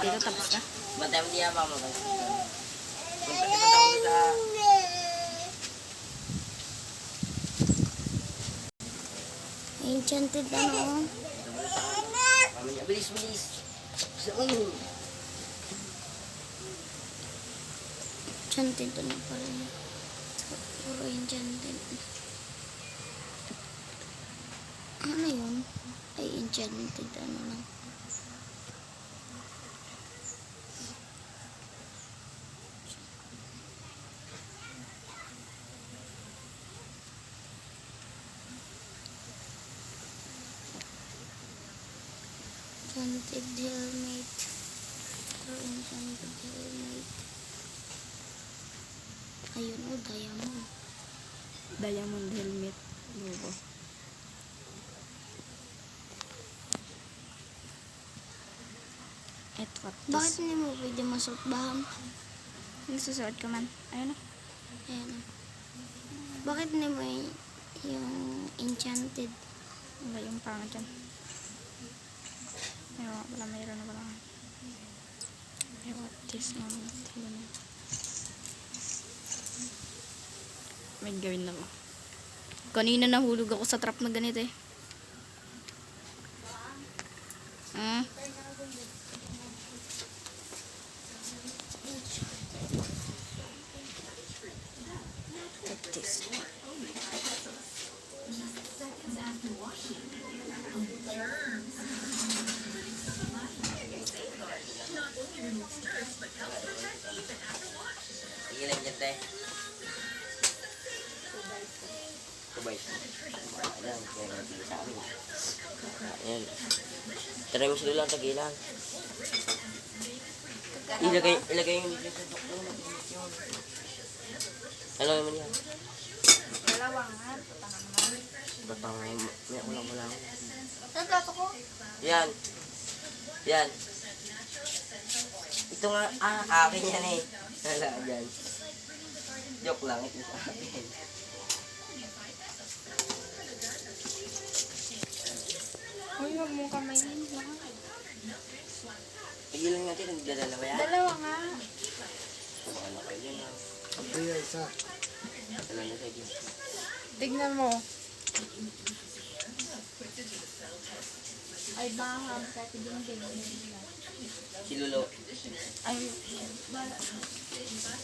dito, tapos na. Bantay mo diya ba mo? Punta sa... Enchanted ano? Mamanya, bilis. Enchanted ano pa rin. Puro enchanted. Ano yun? Ay, enchanted ano lang. Enchanted helmet. Or enchanted helmet. Ayun o, diamond. Diamond helmet. Logo. At what this? Bakit hindi mo pwede masuot baham? Nagsusuot ka man. Ayun o. Ayan o. Bakit hindi mo yung enchanted? Wala yung panga dyan. Ayun, wala mayroon na wala. Ay, what this naman. May gawin lang. Kanina nahulog ako sa trap na ganito eh. Take this. Sige lang dyan, te. Kubay. Ayan, kaya natin sa amin. Ayan. Try mo sila lang, tagilan. Ilagay yung dito sa doktor. Alam mo niya. Dalawa nga. Batang may ulang mo lang. Sa plato ko? Yan. Ito nga, akin yan eh. Wala dyan. Joke lang, ito sa akin. Uy, huwag mong kamayin. Pigilan natin, nagdadalawa yan. Dalawa nga. Ano kayo yan? Iya, isa. Alam na sige. Tignan mo. Ay, baham. Kasi din. Si Lulo. Ay,